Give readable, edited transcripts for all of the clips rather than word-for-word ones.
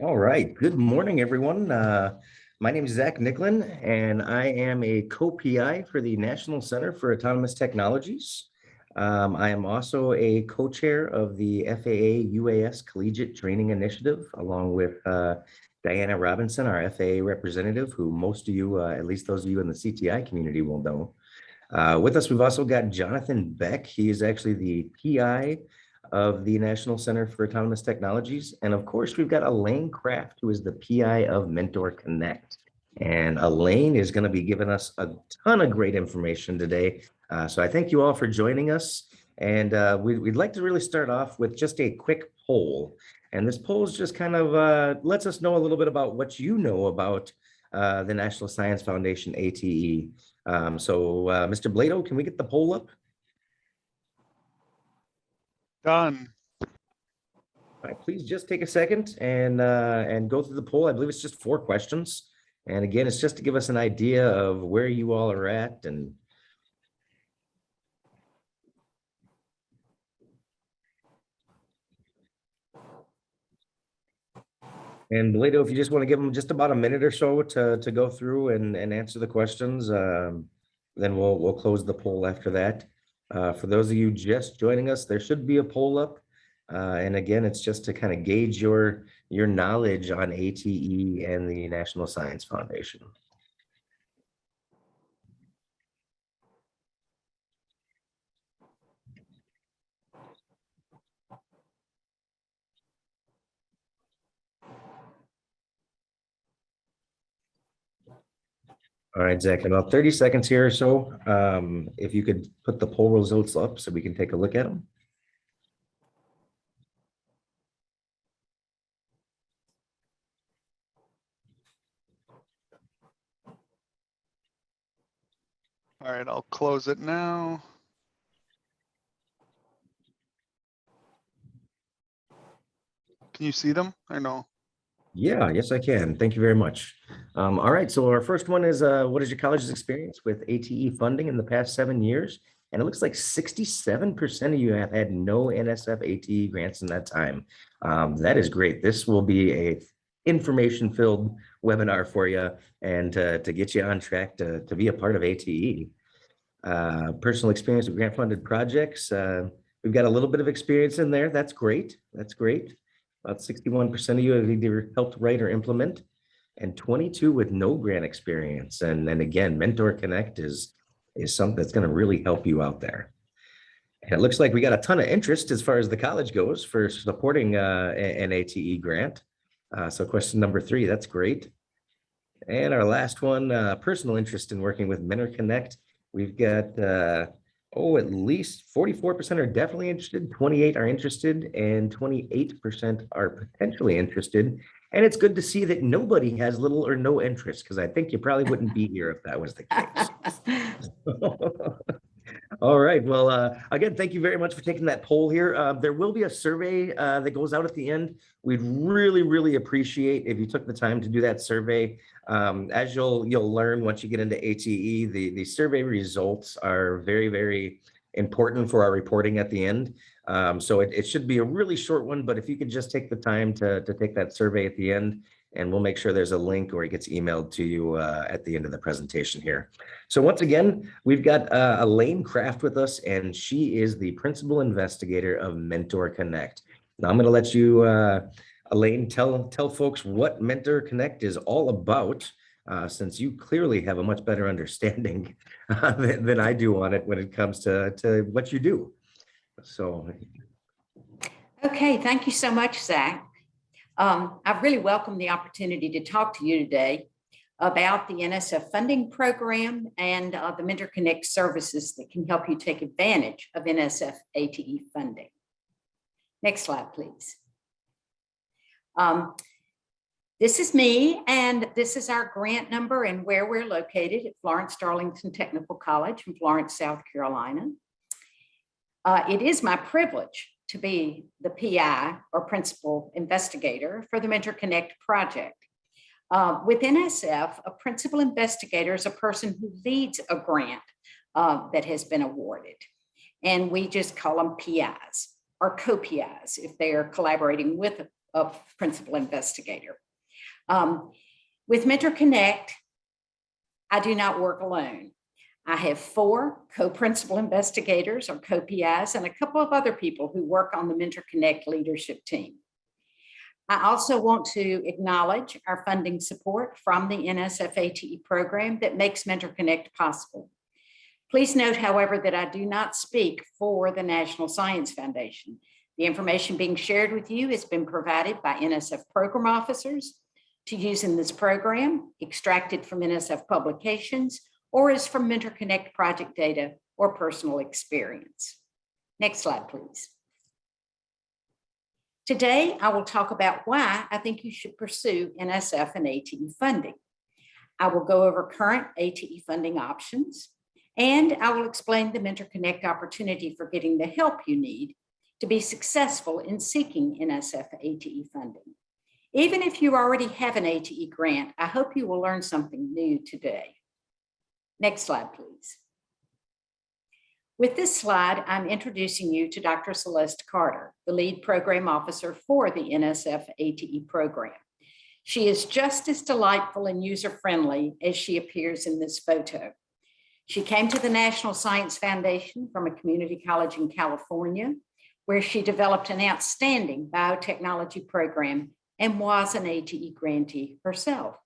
All right. Good morning, everyone. My name is Zach Nicklin, and I am a co-PI for the National Center for Autonomous Technologies. I am also a co-chair of the FAA UAS Collegiate Training Initiative, along with Diana Robinson, our FAA representative, who most of you, at least those of you in the CTI community, will know. With us, we've also got Jonathan Beck. He is actually the PI of the National Center for Autonomous Technologies. And of course, we've got Elaine Craft, who is the PI of Mentor Connect. And Elaine is going to be giving us a ton of great information today. So I thank you all for joining us. And we'd like to really start off with just a quick poll. And this poll is just kind of lets us know a little bit about what you know about the National Science Foundation, ATE. Mr. Blado, can we get the poll up? Done. All right, please just take a second and go through the poll. I believe it's just 4 questions. And again, it's just to give us an idea of where you all are at. And Blado, if you just want to give them just about a minute or so to go through and answer the questions, then we'll close the poll after that. For those of you just joining us, there should be a poll up. And again, it's just to kind of gauge your knowledge on ATE and the National Science Foundation. All right, Zach, about 30 seconds here or so. If you could put the poll results up so we can take a look at them. All right, I'll close it now. Can you see them or no? Yeah, yes, I can. Thank you very much. All right, so our first one is, what is your college's experience with ATE funding in the past 7 years? And it looks like 67% of you have had no NSF ATE grants in that time. That is great. This will be a information-filled webinar for you and to get you on track to be a part of ATE. Personal experience with grant-funded projects. We've got a little bit of experience in there. That's great. That's great. About 61% of you have either helped write or implement, and 22 with no grant experience. And then again, Mentor Connect is something that's going to really help you out there. And it looks like we got a ton of interest as far as the college goes for supporting an ATE grant. So question number 3, that's great. And our last one, personal interest in working with Mentor Connect. We've got at least 44% are definitely interested, 28 are interested, and 28% are potentially interested. And it's good to see that nobody has little or no interest, because I think you probably wouldn't be here if that was the case. All right. Well, again, thank you very much for taking that poll here. There will be a survey that goes out at the end. We'd really, really appreciate if you took the time to do that survey. As you'll learn once you get into ATE, the survey results are very, very important for our reporting at the end. So it should be a really short one, but if you could just take the time to take that survey at the end, and we'll make sure there's a link or it gets emailed to you at the end of the presentation here. So once again, we've got Elaine Craft with us, and she is the principal investigator of Mentor Connect. Now I'm going to let you, Elaine, tell folks what Mentor Connect is all about, since you clearly have a much better understanding than I do on it when it comes to what you do. So. Okay, thank you so much, Zach. I really welcome the opportunity to talk to you today about the NSF funding program and the Mentor Connect services that can help you take advantage of NSF ATE funding. Next slide, please. This is me, and this is our grant number and where we're located at Florence Darlington Technical College in Florence, South Carolina. It is my privilege to be the PI or principal investigator for the Mentor Connect project. With NSF, a principal investigator is a person who leads a grant that has been awarded. And we just call them PIs or co-PIs if they are collaborating with of principal investigator. With Mentor Connect, I do not work alone. I have 4 co-principal investigators or co-PIs and a couple of other people who work on the Mentor Connect leadership team. I also want to acknowledge our funding support from the NSF AE program that makes Mentor Connect possible. Please note, however, that I do not speak for the National Science Foundation. The information being shared with you has been provided by NSF program officers to use in this program, extracted from NSF publications, or is from Mentor Connect project data or personal experience. Next slide, please. Today, I will talk about why I think you should pursue NSF and ATE funding. I will go over current ATE funding options, and I will explain the Mentor Connect opportunity for getting the help you need to be successful in seeking NSF ATE funding. Even if you already have an ATE grant, I hope you will learn something new today. Next slide, please. With this slide, I'm introducing you to Dr. Celeste Carter, the lead program officer for the NSF ATE program. She is just as delightful and user-friendly as she appears in this photo. She came to the National Science Foundation from a community college in California, where she developed an outstanding biotechnology program and was an ATE grantee herself.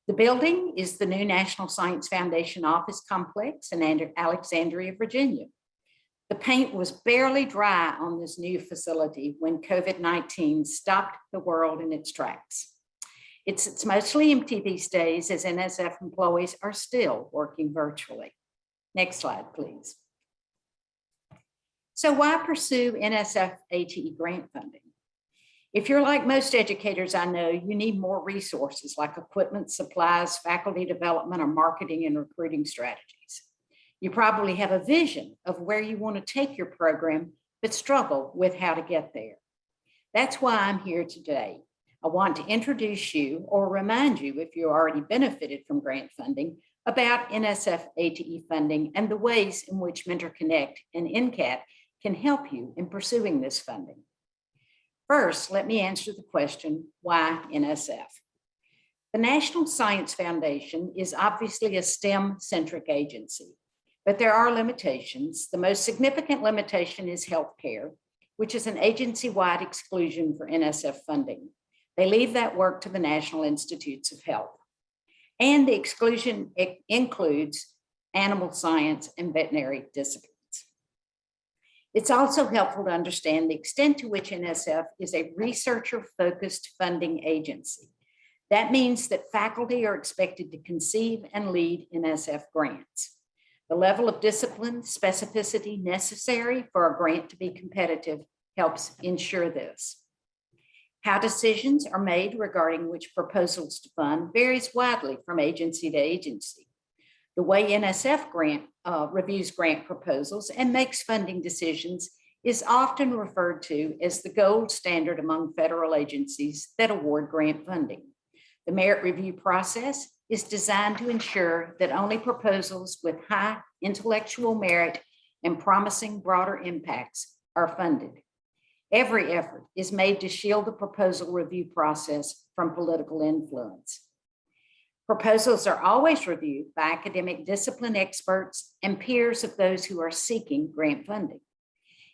The building is the new National Science Foundation office complex in Alexandria, Virginia. The paint was barely dry on this new facility when COVID-19 stopped the world in its tracks. It's mostly empty these days as NSF employees are still working virtually. Next slide, please. So why pursue NSF ATE grant funding? If you're like most educators I know, you need more resources like equipment, supplies, faculty development, or marketing and recruiting strategies. You probably have a vision of where you want to take your program, but struggle with how to get there. That's why I'm here today. I want to introduce you or remind you, if you already benefited from grant funding, about NSF ATE funding and the ways in which Mentor Connect and NCAT can help you in pursuing this funding. First, let me answer the question, why NSF? The National Science Foundation is obviously a STEM-centric agency, but there are limitations. The most significant limitation is healthcare, which is an agency-wide exclusion for NSF funding. They leave that work to the National Institutes of Health. And the exclusion includes animal science and veterinary disciplines. It's also helpful to understand the extent to which NSF is a researcher-focused funding agency. That means that faculty are expected to conceive and lead NSF grants. The level of discipline, specificity necessary for a grant to be competitive helps ensure this. How decisions are made regarding which proposals to fund varies widely from agency to agency. The way NSF reviews grant proposals and makes funding decisions is often referred to as the gold standard among federal agencies that award grant funding. The merit review process is designed to ensure that only proposals with high intellectual merit and promising broader impacts are funded. Every effort is made to shield the proposal review process from political influence. Proposals are always reviewed by academic discipline experts and peers of those who are seeking grant funding.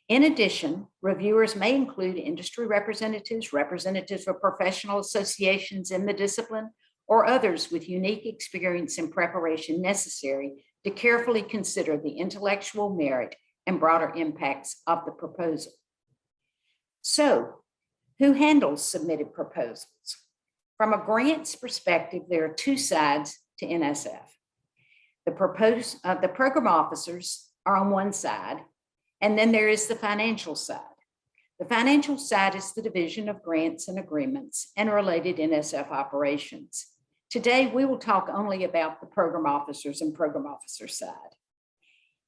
In addition, reviewers may include industry representatives, representatives of professional associations in the discipline, or others with unique experience and preparation necessary to carefully consider the intellectual merit and broader impacts of the proposal. So, who handles submitted proposals? From a grants perspective, there are 2 sides to NSF. The program officers are on one side, and then there is the financial side. The financial side is the division of grants and agreements and related NSF operations. Today, we will talk only about the program officers and program officer side.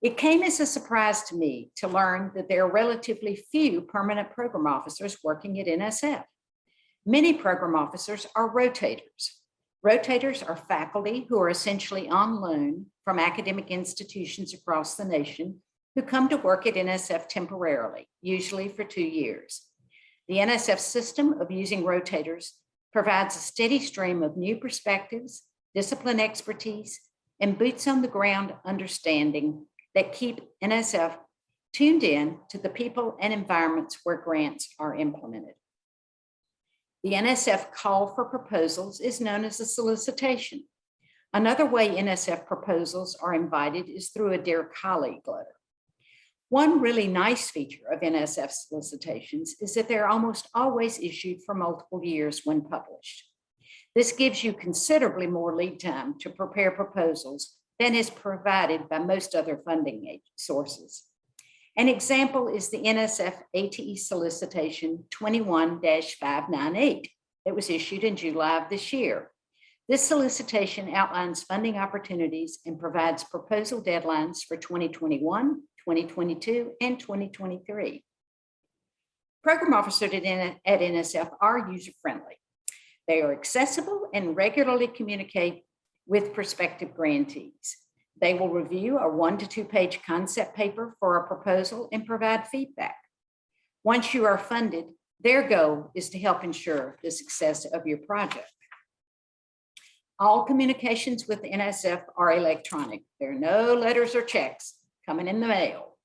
It came as a surprise to me to learn that there are relatively few permanent program officers working at NSF. Many program officers are rotators. Rotators are faculty who are essentially on loan from academic institutions across the nation who come to work at NSF temporarily, usually for 2 years. The NSF system of using rotators provides a steady stream of new perspectives, discipline expertise, and boots on the ground understanding that keep NSF tuned in to the people and environments where grants are implemented. The NSF call for proposals is known as a solicitation. Another way NSF proposals are invited is through a Dear Colleague letter. One really nice feature of NSF solicitations is that they're almost always issued for multiple years when published. This gives you considerably more lead time to prepare proposals than is provided by most other funding sources. An example is the NSF ATE solicitation 21-598 that was issued in July of this year. This solicitation outlines funding opportunities and provides proposal deadlines for 2021, 2022, and 2023. Program officers at NSF are user-friendly. They are accessible and regularly communicate with prospective grantees. They will review a 1 to 2 page concept paper for a proposal and provide feedback. Once you are funded, their goal is to help ensure the success of your project. All communications with NSF are electronic. There are no letters or checks coming in the mail.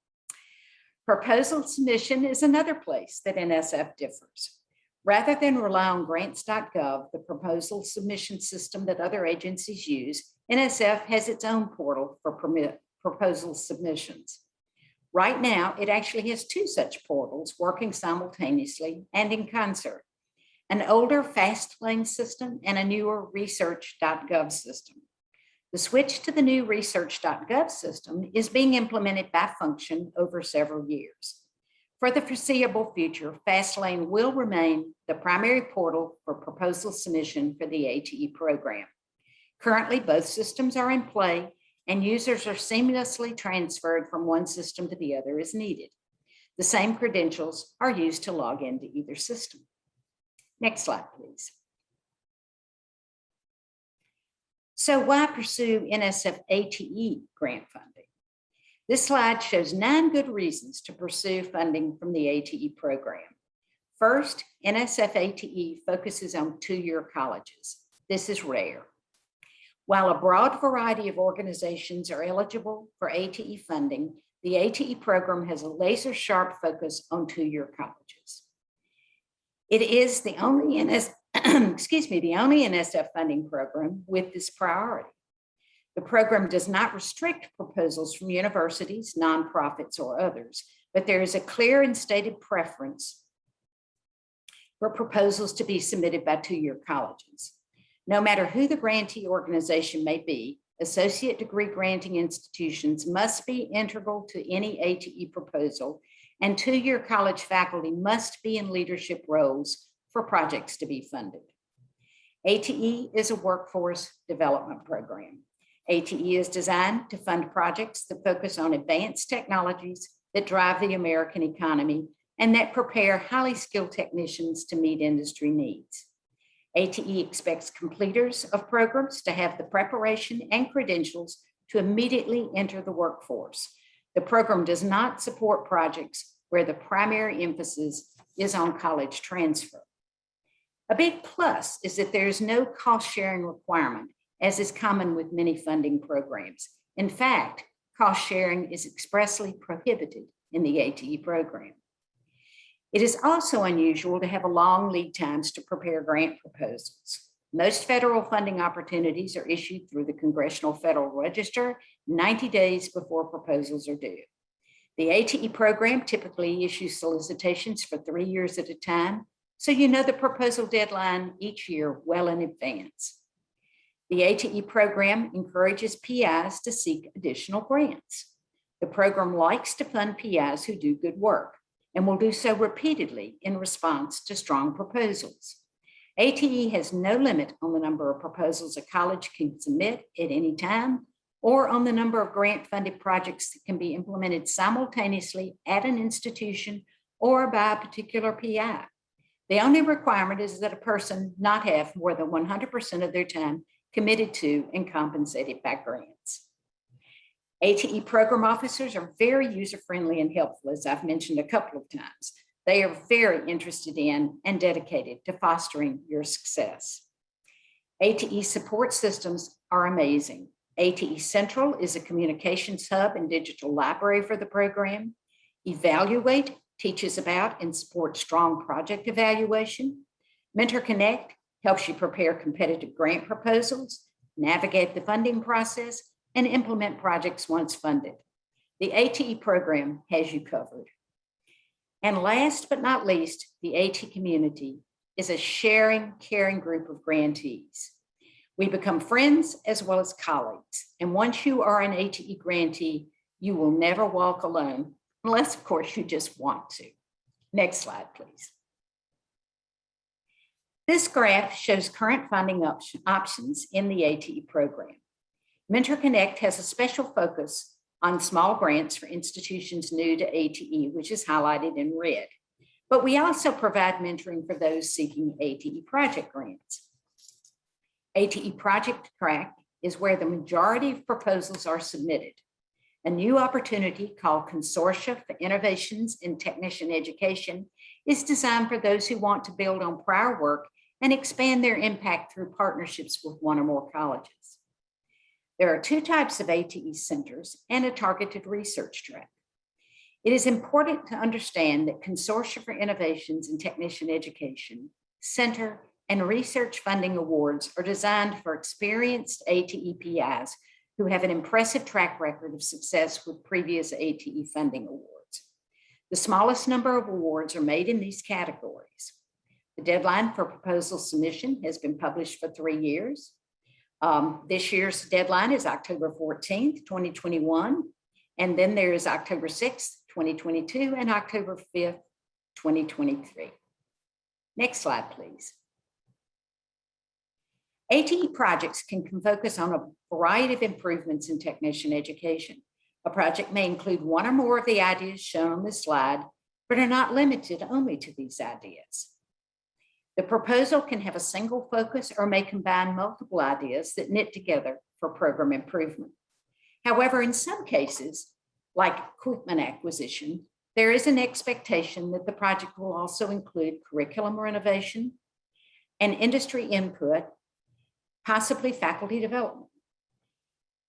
Proposal submission is another place that NSF differs. Rather than rely on grants.gov, the proposal submission system that other agencies use, NSF has its own portal for proposal submissions. Right now, it actually has 2 such portals working simultaneously and in concert: an older FastLane system and a newer research.gov system. The switch to the new research.gov system is being implemented by function over several years. For the foreseeable future, FastLane will remain the primary portal for proposal submission for the ATE program. Currently, both systems are in play and users are seamlessly transferred from one system to the other as needed. The same credentials are used to log into either system. Next slide, please. So why pursue NSF ATE grant funding? This slide shows 9 good reasons to pursue funding from the ATE program. First, NSF ATE focuses on 2-year colleges. This is rare. While a broad variety of organizations are eligible for ATE funding, the ATE program has a laser-sharp focus on 2-year colleges. It is the only the only NSF funding program with this priority. The program does not restrict proposals from universities, nonprofits, or others, but there is a clear and stated preference for proposals to be submitted by 2-year colleges. No matter who the grantee organization may be, associate degree granting institutions must be integral to any ATE proposal, and 2-year college faculty must be in leadership roles for projects to be funded. ATE is a workforce development program. ATE is designed to fund projects that focus on advanced technologies that drive the American economy and that prepare highly skilled technicians to meet industry needs. ATE expects completers of programs to have the preparation and credentials to immediately enter the workforce. The program does not support projects where the primary emphasis is on college transfer. A big plus is that there is no cost sharing requirement, as is common with many funding programs. In fact, cost sharing is expressly prohibited in the ATE program. It is also unusual to have long lead times to prepare grant proposals. Most federal funding opportunities are issued through the Congressional Federal Register 90 days before proposals are due. The ATE program typically issues solicitations for 3 years at a time, so you know the proposal deadline each year well in advance. The ATE program encourages PIs to seek additional grants. The program likes to fund PIs who do good work and will do so repeatedly in response to strong proposals. ATE has no limit on the number of proposals a college can submit at any time or on the number of grant-funded projects that can be implemented simultaneously at an institution or by a particular PI. The only requirement is that a person not have more than 100% of their time committed to and compensated by grants. ATE program officers are very user-friendly and helpful, as I've mentioned a couple of times. They are very interested in and dedicated to fostering your success. ATE support systems are amazing. ATE Central is a communications hub and digital library for the program. Evaluate teaches about and supports strong project evaluation. Mentor Connect helps you prepare competitive grant proposals, navigate the funding process, and implement projects once funded. The ATE program has you covered. And last but not least, the ATE community is a sharing, caring group of grantees. We become friends as well as colleagues. And once you are an ATE grantee, you will never walk alone, unless of course you just want to. Next slide, please. This graph shows current funding options in the ATE program. Mentor Connect has a special focus on small grants for institutions new to ATE, which is highlighted in red. But we also provide mentoring for those seeking ATE project grants. ATE Project Track is where the majority of proposals are submitted. A new opportunity called Consortium for Innovations in Technician Education is designed for those who want to build on prior work and expand their impact through partnerships with one or more colleges. There are two types of ATE centers and a targeted research track. It is important to understand that Consortium for Innovations in Technician Education, Center, and Research Funding Awards are designed for experienced ATE PIs who have an impressive track record of success with previous ATE funding awards. The smallest number of awards are made in these categories. The deadline for proposal submission has been published for 3 years. This year's deadline is October 14th, 2021. And then there is October 6th, 2022 and October 5th, 2023. Next slide, please. ATE projects can focus on a variety of improvements in technician education. A project may include one or more of the ideas shown on this slide, but are not limited only to these ideas. The proposal can have a single focus or may combine multiple ideas that knit together for program improvement. However, in some cases, like equipment acquisition, there is an expectation that the project will also include curriculum renovation and industry input, possibly faculty development.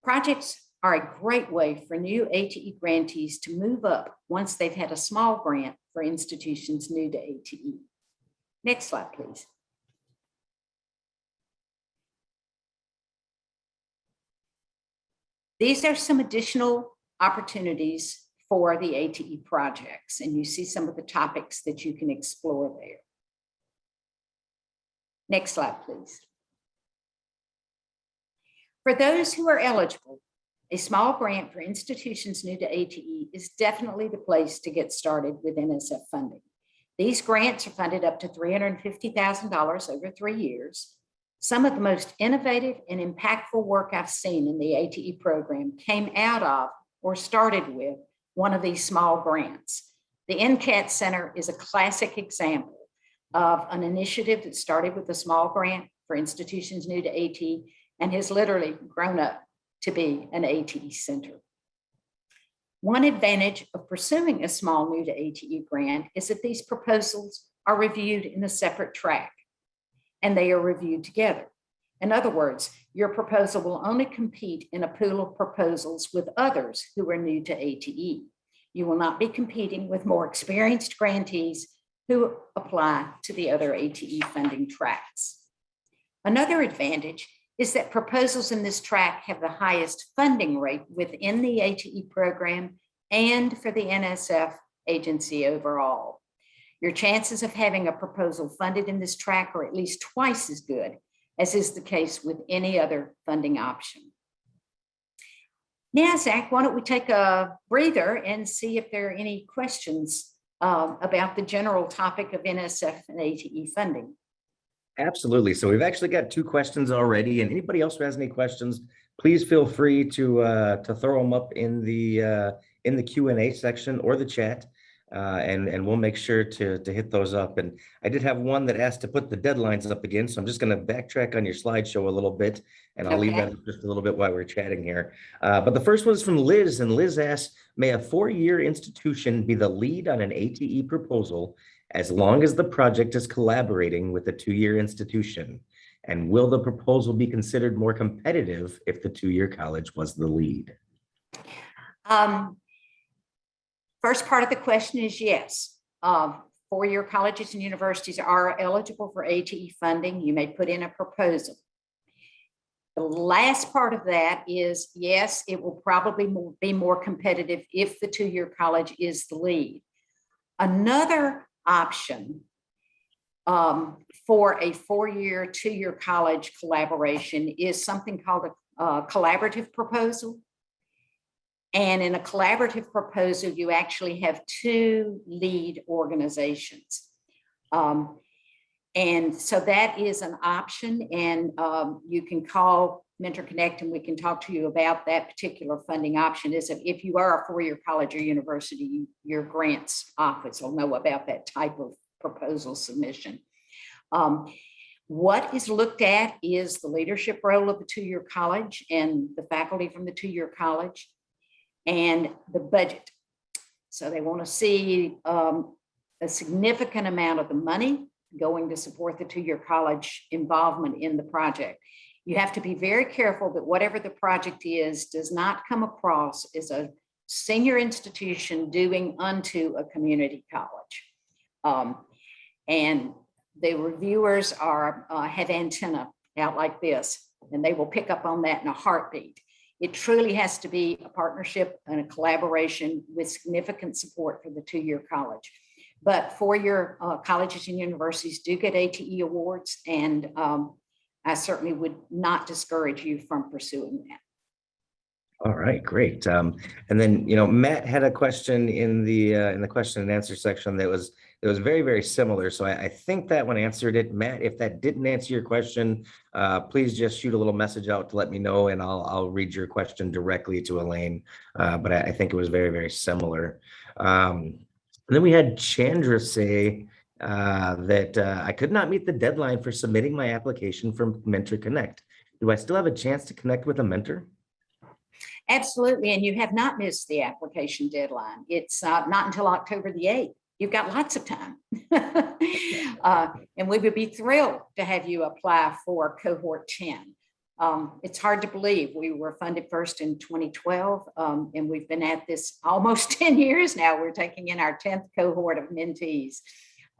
Projects are a great way for new ATE grantees to move up once they've had a small grant for institutions new to ATE. Next slide, please. These are some additional opportunities for the ATE projects, and you see some of the topics that you can explore there. Next slide, please. For those who are eligible, a small grant for institutions new to ATE is definitely the place to get started with NSF funding. These grants are funded up to $350,000 over 3 years. Some of the most innovative and impactful work I've seen in the ATE program came out of or started with one of these small grants. The NCAT Center is a classic example of an initiative that started with a small grant for institutions new to ATE and has literally grown up to be an ATE center. One advantage of pursuing a small new to ATE grant is that these proposals are reviewed in a separate track and they are reviewed together. In other words, your proposal will only compete in a pool of proposals with others who are new to ATE. You will not be competing with more experienced grantees who apply to the other ATE funding tracks. Another advantage is that proposals in this track have the highest funding rate within the ATE program and for the NSF agency overall. Your chances of having a proposal funded in this track are at least twice as good as is the case with any other funding option. Now, Zach, why don't we take a breather and see if there are any questions about the general topic of NSF and ATE funding. Absolutely. So we've actually got 2 questions already, and anybody else who has any questions, please feel free to throw them up in the Q&A section or the chat. and we'll make sure to hit those up. And I did have one that asked to put the deadlines up again, so I'm just going to backtrack on your slideshow a little bit, and I'll leave that Okay. up just a little bit while we're chatting here. But the first one is from Liz, and Liz asks, may a 4-year institution be the lead on an ATE proposal as long as the project is collaborating with a 2-year institution? And will the proposal be considered more competitive if the 2-year college was the lead? First part of the question is yes. 4-year colleges and universities are eligible for ATE funding. You may put in a proposal. The last part of that is yes, it will probably be more competitive if the 2-year college is the lead. Another option for a 4-year, 2-year college collaboration is something called a collaborative proposal. And in a collaborative proposal, you actually have 2 lead organizations. And so that is an option, and you can call Mentor Connect and we can talk to you about that particular funding option. Is if you are a 4-year college or university, your grants office will know about that type of proposal submission. What is looked at is the leadership role of the 2-year college and the faculty from the 2-year college, and the budget. So they want to see a significant amount of the money going to support the 2-year college involvement in the project. You have to be very careful that whatever the project is does not come across as a senior institution doing unto a community college. And the reviewers have antenna out like this, and they will pick up on that in a heartbeat. It truly has to be a partnership and a collaboration with significant support for the 2-year college. But 4-year colleges and universities do get ATE awards, and I certainly would not discourage you from pursuing that. All right, great. And then, Matt had a question in the question and answer section that was very, very similar. So I think that one answered it. Matt, if that didn't answer your question, please just shoot a little message out to let me know, and I'll read your question directly to Elaine. But I think it was very, very similar. And then we had Chandra say that I could not meet the deadline for submitting my application for Mentor Connect. Do I still have a chance to connect with a mentor? Absolutely, and you have not missed the application deadline. It's not until October the 8th. You've got lots of time. And we would be thrilled to have you apply for Cohort 10. It's hard to believe we were funded first in 2012, and we've been at this almost 10 years now. We're taking in our 10th cohort of mentees,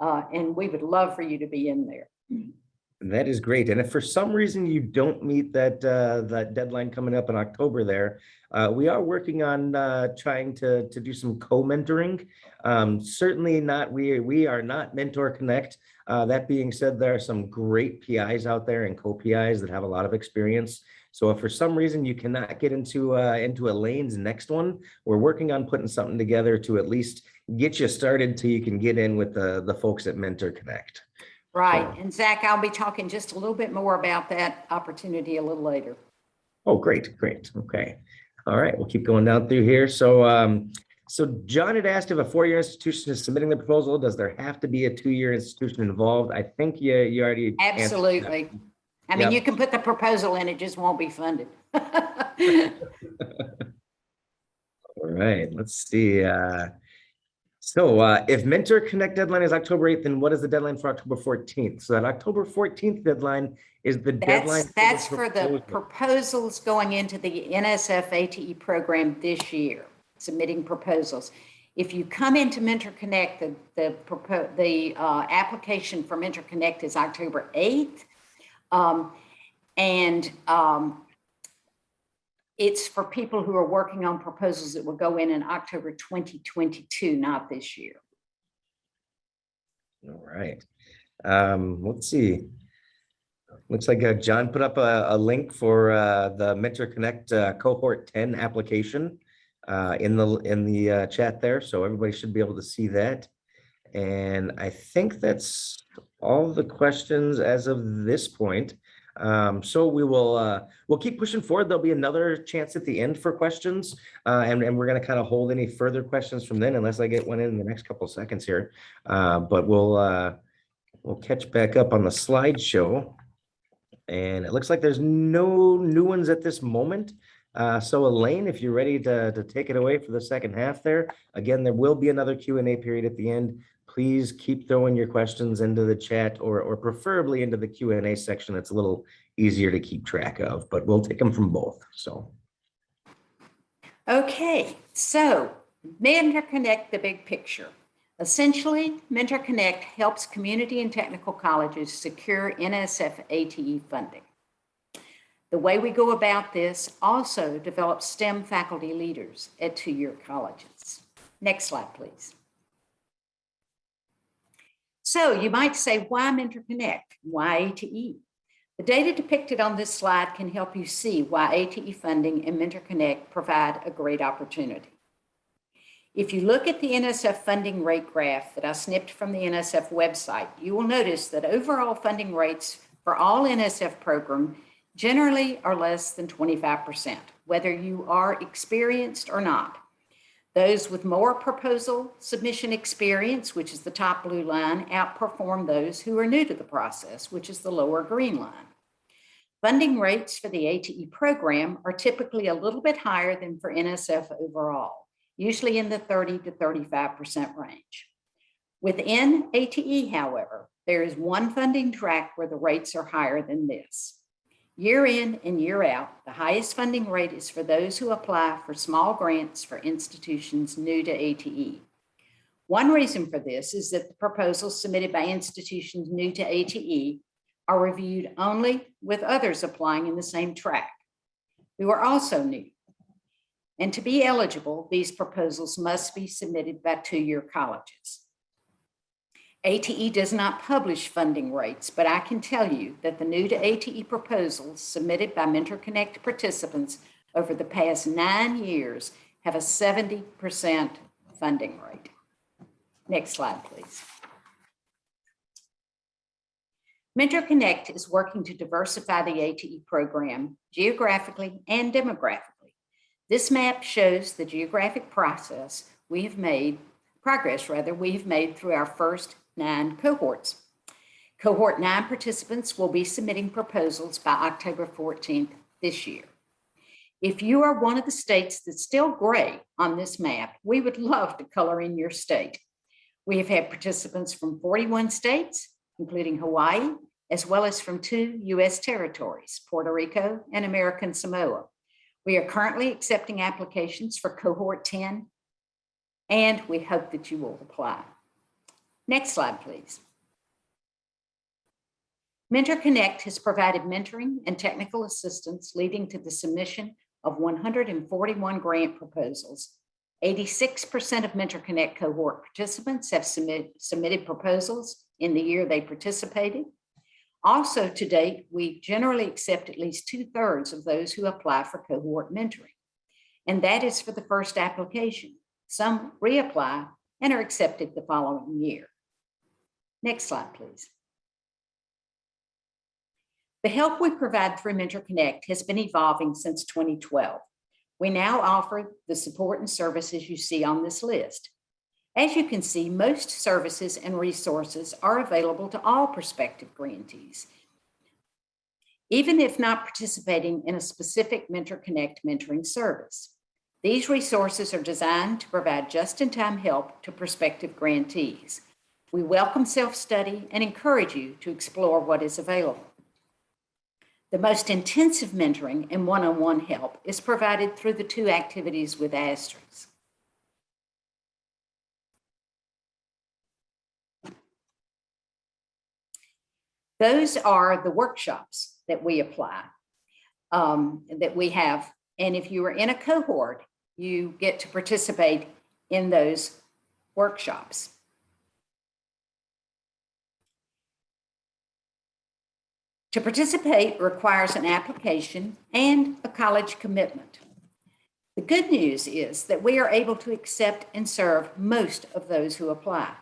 and we would love for you to be in there. That is great. And if for some reason you don't meet that deadline coming up in October there, we are working on trying to do some co-mentoring. Certainly not, we are not Mentor Connect. That being said, there are some great PIs out there and co-PIs that have a lot of experience. So if for some reason you cannot get into Elaine's next one, we're working on putting something together to at least get you started till you can get in with the folks at Mentor Connect. Right. And Zach, I'll be talking just a little bit more about that opportunity a little later. Oh, great. Okay. All right. We'll keep going down through here. So, so John had asked if a 4-year institution is submitting the proposal, does there have to be a 2-year institution involved? I think you already Absolutely. I mean, you can put the proposal in, it just won't be funded. All right. Let's see. So if Mentor Connect deadline is October 8th, then what is the deadline for October 14th? So that October 14th deadline is the deadline. That's for the proposals going into the NSF ATE program this year, submitting proposals. If you come into Mentor Connect, the application for Mentor Connect is October 8th. It's for people who are working on proposals that will go in October 2022, not this year. All right. Let's see. Looks like John put up a link for the Mentor Connect Cohort 10 application in the chat there. So everybody should be able to see that. And I think that's all the questions as of this point. So we'll keep pushing forward. There'll be another chance at the end for questions, and we're going to kind of hold any further questions from then, unless I get one in the next couple of seconds here. But we'll catch back up on the slideshow, and it looks like there's no new ones at this moment. So Elaine, if you're ready to take it away for the second half there, again, there will be another Q&A period at the end. Please keep throwing your questions into the chat or preferably into the Q&A section. It's a little easier to keep track of, but we'll take them from both. So. Okay, so MentorConnect, the big picture. Essentially, MentorConnect helps community and technical colleges secure NSF ATE funding. The way we go about this also develops STEM faculty leaders at two-year colleges. Next slide, please. So you might say, why MentorConnect? Why ATE? The data depicted on this slide can help you see why ATE funding and MentorConnect provide a great opportunity. If you look at the NSF funding rate graph that I snipped from the NSF website, you will notice that overall funding rates for all NSF programs generally are less than 25%, whether you are experienced or not. Those with more proposal submission experience, which is the top blue line, outperform those who are new to the process, which is the lower green line. Funding rates for the ATE program are typically a little bit higher than for NSF overall, usually in the 30 to 35% range. Within ATE, however, there is one funding track where the rates are higher than this. Year in and year out, the highest funding rate is for those who apply for small grants for institutions new to ATE. One reason for this is that the proposals submitted by institutions new to ATE are reviewed only with others applying in the same track, who are also new. And to be eligible, these proposals must be submitted by two-year colleges. ATE does not publish funding rates, but I can tell you that the new to ATE proposals submitted by MentorConnect participants over the past 9 years have a 70% funding rate. Next slide, please. MentorConnect is working to diversify the ATE program geographically and demographically. This map shows the geographic progress we have made through our first 9 cohorts. Cohort 9 participants will be submitting proposals by October 14th this year. If you are one of the states that's still gray on this map, we would love to color in your state. We have had participants from 41 states, including Hawaii, as well as from 2 U.S. territories, Puerto Rico and American Samoa. We are currently accepting applications for Cohort 10, and we hope that you will apply. Next slide, please. MentorConnect has provided mentoring and technical assistance leading to the submission of 141 grant proposals. 86% of MentorConnect cohort participants have submitted proposals in the year they participated. Also, to date, we generally accept at least 2/3 of those who apply for cohort mentoring, and that is for the first application. Some reapply and are accepted the following year. Next slide, please. The help we provide through MentorConnect has been evolving since 2012. We now offer the support and services you see on this list. As you can see, most services and resources are available to all prospective grantees, even if not participating in a specific MentorConnect mentoring service. These resources are designed to provide just-in-time help to prospective grantees. We welcome self-study and encourage you to explore what is available. The most intensive mentoring and one-on-one help is provided through the 2 activities with asterisks. Those are the workshops that we apply, that we have. And if you are in a cohort, you get to participate in those workshops. To participate requires an application and a college commitment. The good news is that we are able to accept and serve most of those who apply.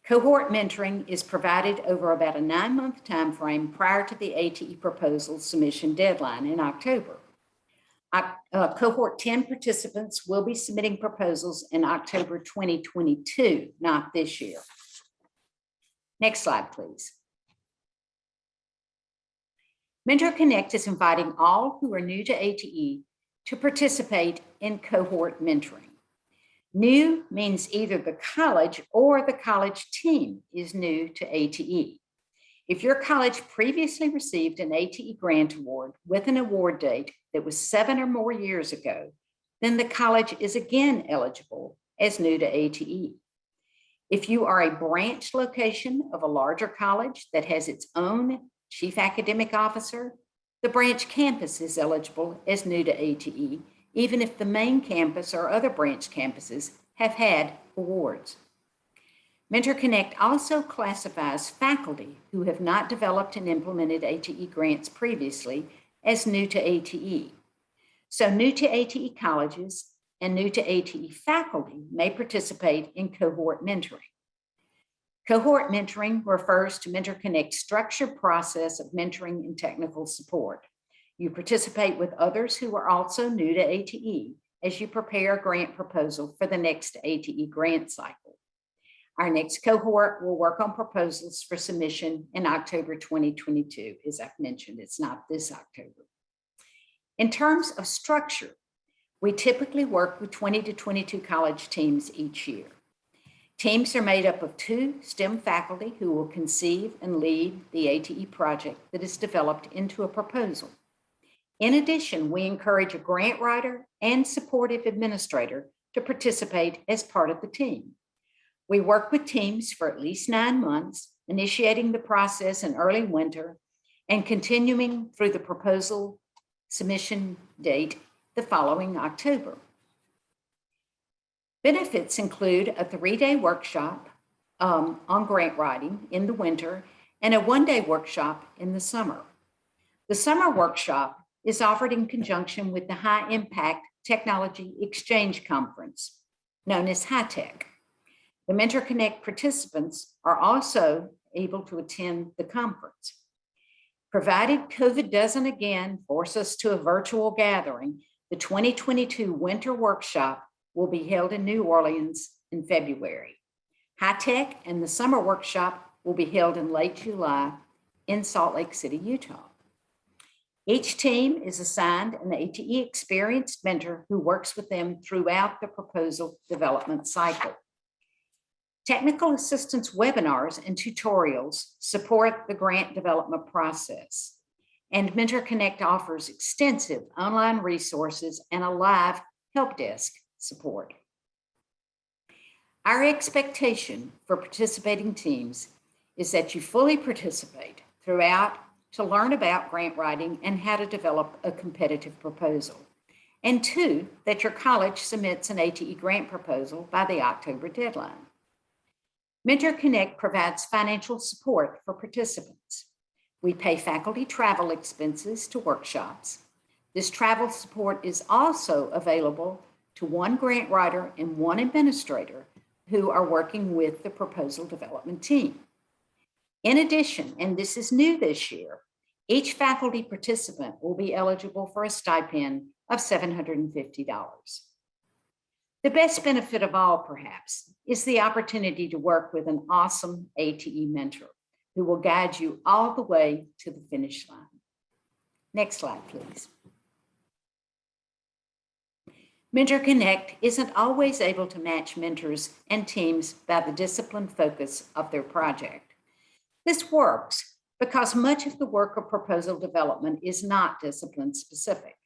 Cohort mentoring is provided over about a 9-month time frame prior to the ATE proposal submission deadline in October. Cohort 10 participants will be submitting proposals in October 2022, not this year. Next slide, please. Mentor Connect is inviting all who are new to ATE to participate in cohort mentoring. New means either the college or the college team is new to ATE. If your college previously received an ATE grant award with an award date that was 7 or more years ago, then the college is again eligible as new to ATE. If you are a branch location of a larger college that has its own chief academic officer, the branch campus is eligible as new to ATE, even if the main campus or other branch campuses have had awards. Mentor Connect also classifies faculty who have not developed and implemented ATE grants previously as new to ATE. So new to ATE colleges and new to ATE faculty may participate in cohort mentoring. Cohort mentoring refers to Mentor Connect's structured process of mentoring and technical support. You participate with others who are also new to ATE as you prepare a grant proposal for the next ATE grant cycle. Our next cohort will work on proposals for submission in October 2022. As I've mentioned, it's not this October. In terms of structure, we typically work with 20 to 22 college teams each year. Teams are made up of 2 STEM faculty who will conceive and lead the ATE project that is developed into a proposal. In addition, we encourage a grant writer and supportive administrator to participate as part of the team. We work with teams for at least 9 months, initiating the process in early winter and continuing through the proposal submission date the following October. Benefits include a 3-day workshop on grant writing in the winter and a 1-day workshop in the summer. The summer workshop is offered in conjunction with the High Impact Technology Exchange Conference, known as HITECH. The Mentor Connect participants are also able to attend the conference. Provided COVID doesn't again force us to a virtual gathering, the 2022 Winter Workshop will be held in New Orleans in February. HITECH and the Summer Workshop will be held in late July in Salt Lake City, Utah. Each team is assigned an ATE experienced mentor who works with them throughout the proposal development cycle. Technical assistance webinars and tutorials support the grant development process, and Mentor Connect offers extensive online resources and a live help desk support. Our expectation for participating teams is that you fully participate throughout to learn about grant writing and how to develop a competitive proposal. And 2, that your college submits an ATE grant proposal by the October deadline. Mentor Connect provides financial support for participants. We pay faculty travel expenses to workshops. This travel support is also available to 1 grant writer and 1 administrator who are working with the proposal development team. In addition, and this is new this year, each faculty participant will be eligible for a stipend of $750. The best benefit of all, perhaps, is the opportunity to work with an awesome ATE mentor who will guide you all the way to the finish line. Next slide, please. Mentor Connect isn't always able to match mentors and teams by the disciplined focus of their project. This works because much of the work of proposal development is not discipline specific.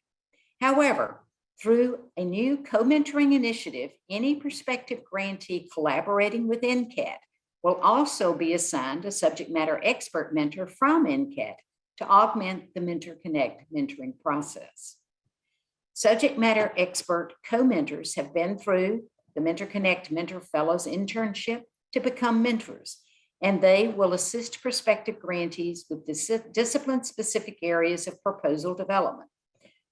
However, through a new co-mentoring initiative, any prospective grantee collaborating with NCAT will also be assigned a subject matter expert mentor from NCAT to augment the Mentor Connect mentoring process. Subject matter expert co-mentors have been through the Mentor Connect Mentor Fellows internship to become mentors, and they will assist prospective grantees with discipline-specific areas of proposal development,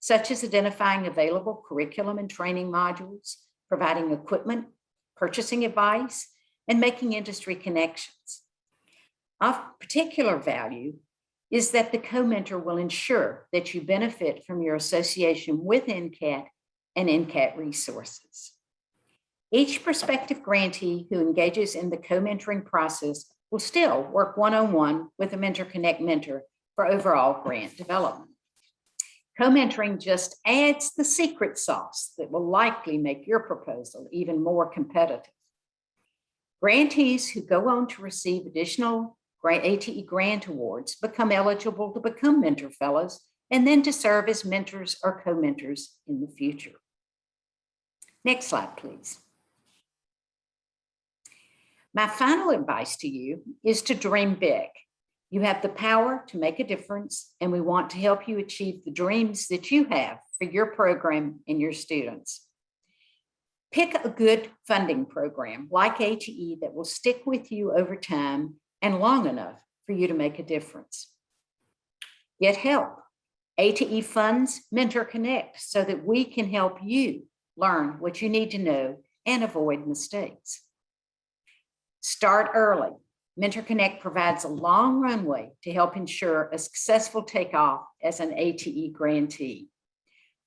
such as identifying available curriculum and training modules, providing equipment, purchasing advice, and making industry connections. Of particular value is that the co-mentor will ensure that you benefit from your association with NCAT and NCAT resources. Each prospective grantee who engages in the co-mentoring process will still work one-on-one with a Mentor Connect mentor for overall grant development. Co-mentoring just adds the secret sauce that will likely make your proposal even more competitive. Grantees who go on to receive additional ATE grant awards become eligible to become mentor fellows and then to serve as mentors or co-mentors in the future. Next slide, please. My final advice to you is to dream big. You have the power to make a difference, and we want to help you achieve the dreams that you have for your program and your students. Pick a good funding program like ATE that will stick with you over time and long enough for you to make a difference. Get help. ATE funds Mentor Connect so that we can help you learn what you need to know and avoid mistakes. Start early. Mentor Connect provides a long runway to help ensure a successful takeoff as an ATE grantee.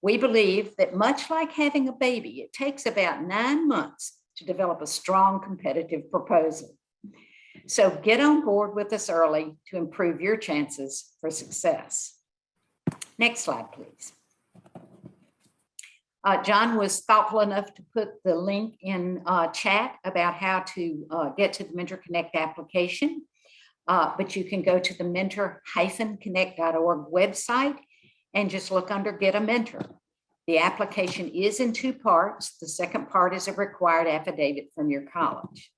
We believe that much like having a baby, it takes about 9 months to develop a strong competitive proposal. So get on board with us early to improve your chances for success. Next slide, please. John was thoughtful enough to put the link in chat about how to get to the Mentor Connect application, but you can go to the mentor-connect.org website and just look under Get a Mentor. The application is in 2 parts. The second part is a required affidavit from your college.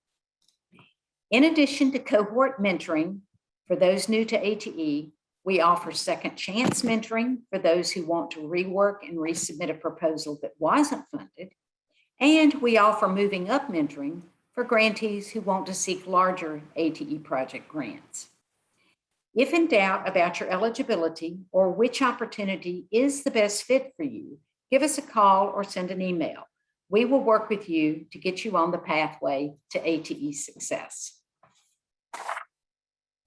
In addition to cohort mentoring, for those new to ATE, we offer second chance mentoring for those who want to rework and resubmit a proposal that wasn't funded. And we offer moving up mentoring for grantees who want to seek larger ATE project grants. If in doubt about your eligibility or which opportunity is the best fit for you, give us a call or send an email. We will work with you to get you on the pathway to ATE success.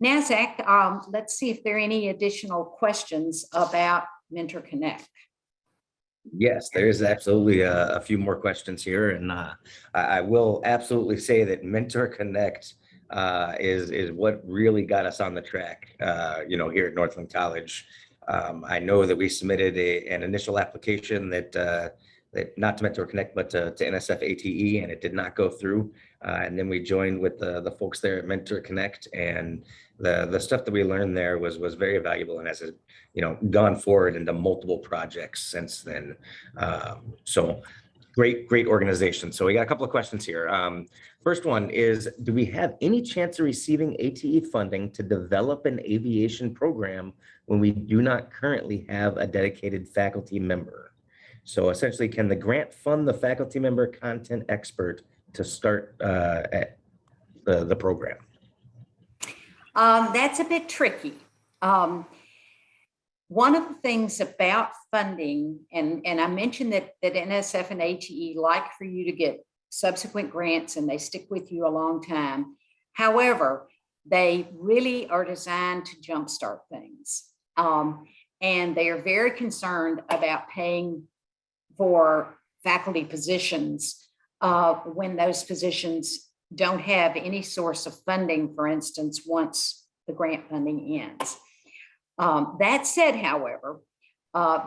Now, Zach, let's see if there are any additional questions about Mentor Connect. Yes, there is absolutely a few more questions here, and I will absolutely say that Mentor Connect is what really got us on the track, here at Northland College. I know that we submitted an initial application that not to Mentor Connect, but to NSF AE, and it did not go through. And then we joined with the folks there at Mentor Connect, and the stuff that we learned there was very valuable, and has gone forward into multiple projects since then. So great organization. So we got a couple of questions here. First one is, do we have any chance of receiving ATE funding to develop an aviation program when we do not currently have a dedicated faculty member? So essentially, can the grant fund the faculty member content expert to start at the program? That's a bit tricky. One of the things about funding, and I mentioned that NSF and ATE like for you to get subsequent grants and they stick with you a long time. However, they really are designed to jumpstart things. And they are very concerned about paying for faculty positions when those positions don't have any source of funding, for instance, once the grant funding ends. That said, however,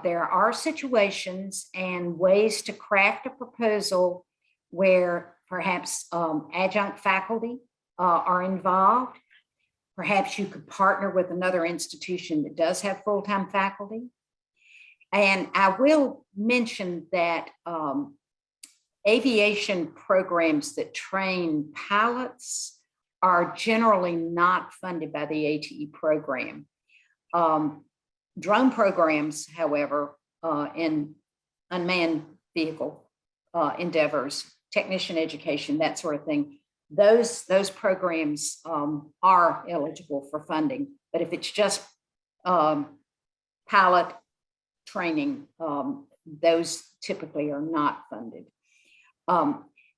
there are situations and ways to craft a proposal where perhaps adjunct faculty are involved. Perhaps you could partner with another institution that does have full-time faculty. And I will mention that aviation programs that train pilots are generally not funded by the ATE program. Drone programs, however, in unmanned vehicle endeavors, technician education, that sort of thing, those programs are eligible for funding. But if it's just pilot training, those typically are not funded.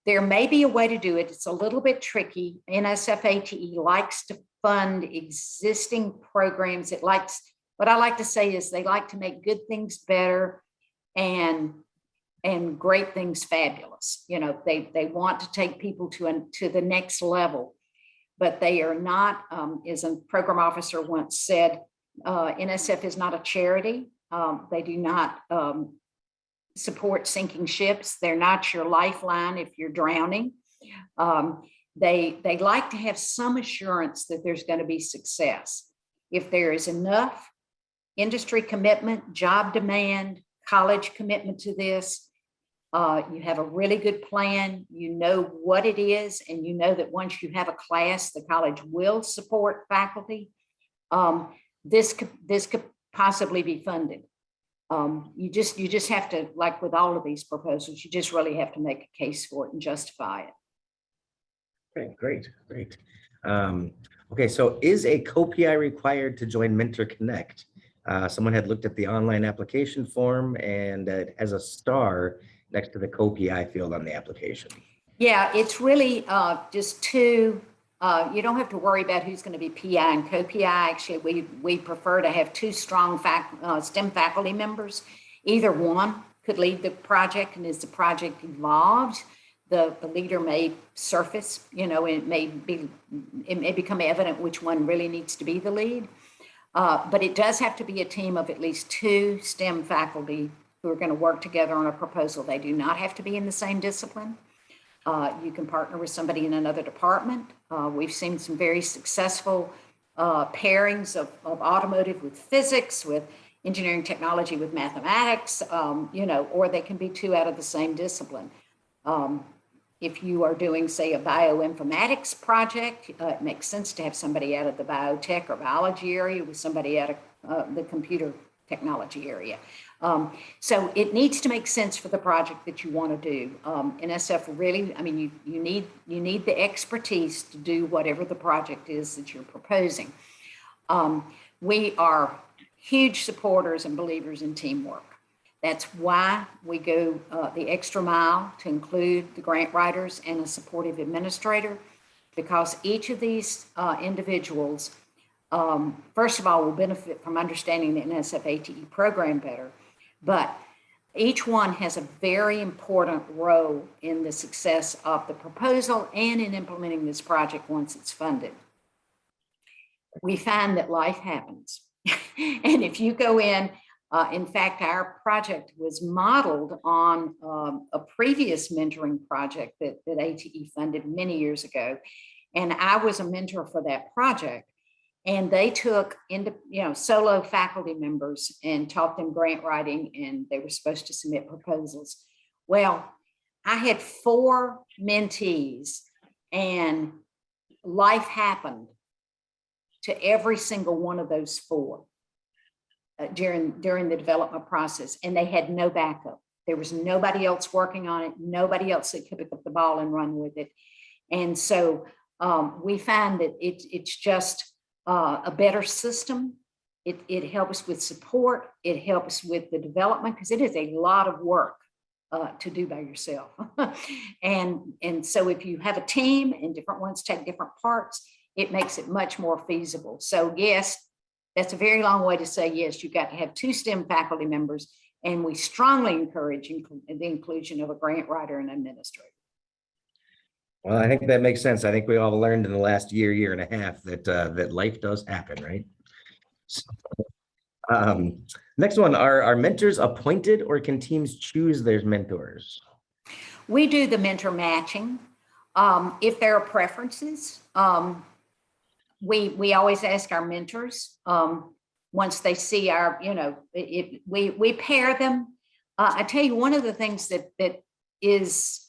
There may be a way to do it. It's a little bit tricky. NSF ATE likes to fund existing programs. What I like to say is they like to make good things better and great things fabulous. You know, they want to take people to the next level, but they are not, as a program officer once said, NSF is not a charity. They do not support sinking ships. They're not your lifeline if you're drowning. They like to have some assurance that there's going to be success. If there is enough industry commitment, job demand, college commitment to this, you have a really good plan, you know what it is, and you know that once you have a class, the college will support faculty. This could possibly be funded. You just have to, like with all of these proposals, you just really have to make a case for it and justify it. Okay, great. Okay, so is a co-PI required to join Mentor Connect? Someone had looked at the online application form and it has a star next to the co-PI field on the application. Yeah, it's really just two. You don't have to worry about who's going to be PI and co-PI. Actually, we prefer to have two strong STEM faculty members. Either one could lead the project, and as the project evolves, the leader may surface, you know, it may become evident which one really needs to be the lead. But it does have to be a team of at least two STEM faculty who are going to work together on a proposal. They do not have to be in the same discipline. You can partner with somebody in another department. We've seen some very successful pairings of automotive with physics, with engineering technology with mathematics, you know, or they can be two out of the same discipline. If you are doing, say, a bioinformatics project, it makes sense to have somebody out of the biotech or biology area with somebody out of the computer technology area. So it needs to make sense for the project that you want to do. NSF really, I mean, you need the expertise to do whatever the project is that you're proposing. We are huge supporters and believers in teamwork. That's why we go the extra mile to include the grant writers and a supportive administrator, because each of these individuals, first of all, will benefit from understanding the NSF ATE program better, but each one has a very important role in the success of the proposal and in implementing this project once it's funded. We find that life happens. And if you go in fact, our project was modeled on a previous mentoring project that ATE funded many years ago. And I was a mentor for that project. And they took solo faculty members and taught them grant writing, and they were supposed to submit proposals. Well, I had 4 mentees, and life happened to every single one of those 4 during the development process, and they had no backup. There was nobody else working on it, nobody else that could pick up the ball and run with it. And so we find that it's just a better system. It helps with support. It helps with the development, because it is a lot of work to do by yourself. and so if you have a team and different ones take different parts, it makes it much more feasible. So yes, that's a very long way to say yes, you've got to have 2 STEM faculty members, and we strongly encourage the inclusion of a grant writer and administrator. Well, I think that makes sense. I think we all learned in the last year and a half that that life does happen, right? So, next one, are mentors appointed, or can teams choose their mentors? We do the mentor matching. If there are preferences, we always ask our mentors, once they see our, we pair them. I tell you, one of the things that is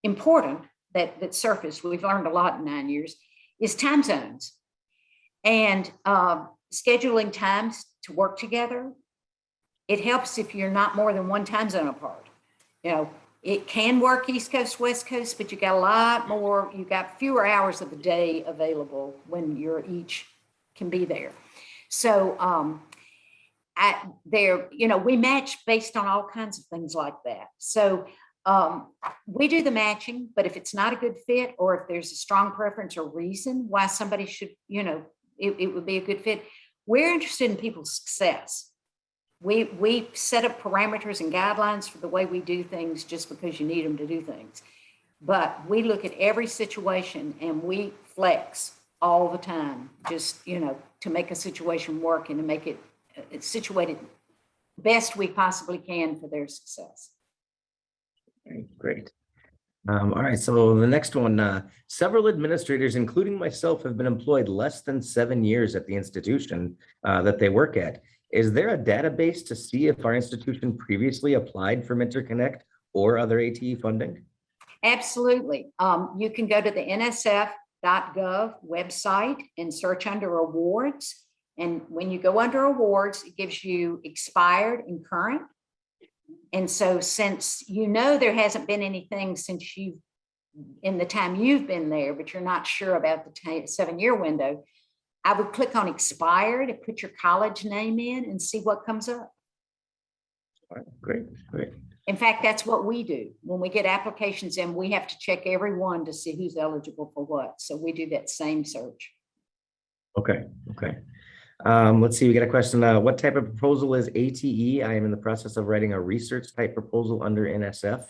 important that surfaced, we've learned a lot in 9 years, is time zones and scheduling times to work together. It helps if you're not more than 1 time zone apart. It can work East Coast, West Coast, but you got a lot more, you got fewer hours of the day available when you're each can be there. So we match based on all kinds of things like that. So We do the matching, but if it's not a good fit, or if there's a strong preference or reason why somebody should, it would be a good fit, we're interested in people's success. We set up parameters and guidelines for the way we do things just because you need them to do things. But we look at every situation and we flex all the time, just, to make a situation work and to make it situated best we possibly can for their success. Great. All right, so the next one, several administrators, including myself, have been employed less than 7 years at the institution that they work at. Is there a database to see if our institution previously applied for MentorConnect or other ATE funding? Absolutely. You can go to the nsf.gov website and search under awards. And when you go under awards, it gives you expired and current. And so since there hasn't been anything since in the time you've been there, but you're not sure about the 7-year window, I would click on expired and put your college name in and see what comes up. All right, great. In fact, that's what we do. When we get applications in, we have to check every one to see who's eligible for what. So we do that same search. Okay. Let's see, we got a question. What type of proposal is ATE? I am in the process of writing a research type proposal under NSF.